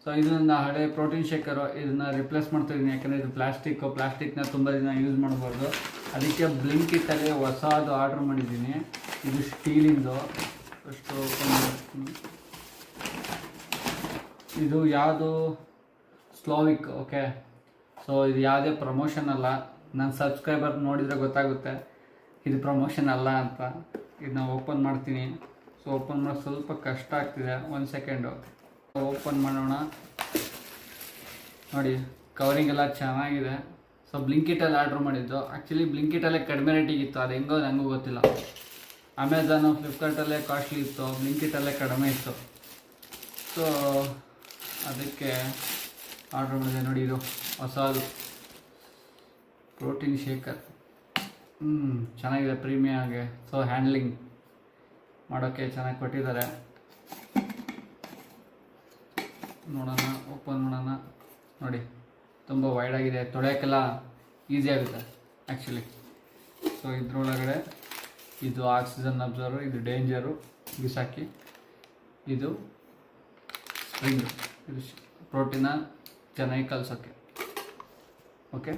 So ಇದು ನನ್ನ ಹಳೆ ಪ್ರೋಟೀನ್ ಶೇಕರು. ಇದನ್ನು ರಿಪ್ಲೇಸ್ ಮಾಡ್ತಾಯಿದ್ದೀನಿ, ಯಾಕಂದರೆ ಇದು ಪ್ಲಾಸ್ಟಿಕ್ನ ತುಂಬ ದಿನ ಯೂಸ್ ಮಾಡ್ಬಾರ್ದು. ಅದಕ್ಕೆ ಬ್ಲಿಂಕಿಟ್ಟಲ್ಲಿ ಹೊಸದು ಆರ್ಡ್ರ್ ಮಾಡಿದ್ದೀನಿ. ಇದು ಸ್ಟೀಲಿಂದು. ಅಷ್ಟು ಇದು ಯಾವುದು ಸ್ಲೋವಿಕ್. ಓಕೆ, ಸೊ ಇದು ಯಾವುದೇ ಪ್ರಮೋಷನ್ ಅಲ್ಲ. ನನ್ನ ಸಬ್ಸ್ಕ್ರೈಬರ್ ನೋಡಿದರೆ ಗೊತ್ತಾಗುತ್ತೆ ಇದು ಪ್ರಮೋಷನ್ ಅಲ್ಲ ಅಂತ. ಇದನ್ನ ಓಪನ್ ಮಾಡ್ತೀನಿ. ಸೊ ಓಪನ್ ಮಾಡೋದು ಸ್ವಲ್ಪ ಕಷ್ಟ ಆಗ್ತಿದೆ. 1 ಸೆಕೆಂಡು ಓಪನ್ ಮಾಡೋಣ. ನೋಡಿ, ಕವರಿಂಗ್ ಎಲ್ಲ ಚೆನ್ನಾಗಿದೆ. ಸೊ ಬ್ಲಿಂಕಿಟಲ್ಲಿ ಆರ್ಡ್ರ್ ಮಾಡಿದ್ದು. ಆ್ಯಕ್ಚುಲಿ ಬ್ಲಿಂಕಿಟಲ್ಲೇ ಕಡಿಮೆ ರೇಟಿಗಿತ್ತು, ಅದು ಹೆಂಗೋ ನನಗೂ ಗೊತ್ತಿಲ್ಲ. ಅಮೆಝಾನು, ಫ್ಲಿಪ್ಕಾರ್ಟಲ್ಲೇ ಕಾಸ್ಟ್ಲಿ ಇತ್ತು, ಬ್ಲಿಂಕಿಟಲ್ಲೇ ಕಡಿಮೆ ಇತ್ತು. ಸೊ ಅದಕ್ಕೆ ಆರ್ಡ್ರ್ ಮಾಡಿದೆ. ನೋಡಿ, ಇದು ಹೊಸದು ಪ್ರೋಟೀನ್ ಶೇಕರ್. ಚೆನ್ನಾಗಿದೆ, ಪ್ರೀಮಿಯಮ್ ಆಗಿ. ಸೊ ಹ್ಯಾಂಡ್ಲಿಂಗ್ ಮಾಡೋಕ್ಕೆ ಚೆನ್ನಾಗಿ ಕೊಟ್ಟಿದ್ದಾರೆ. ನೋಡೋಣ, ಓಪನ್ ಮಾಡೋಣ. ನೋಡಿ, ತುಂಬ ವೈಡಾಗಿದೆ, ತೊಳೆಯೋಕ್ಕೆಲ್ಲ ಈಸಿ ಆಗುತ್ತೆ ಆ್ಯಕ್ಚುಲಿ. ಸೊ ಇದ್ರೊಳಗಡೆ ಇದು ಆಕ್ಸಿಜನ್ ಅಬ್ಸರ್ವರ್, ಇದು ಡೇಂಜರು ಬಿಸಾಕಿ. ಇದು ಸ್ಪ್ರಿಂಗ್, ಇದು ಪ್ರೋಟೀನ ಚೆನ್ನಾಗಿ ಕಲಸೋಕ್ಕೆ. ಓಕೆ.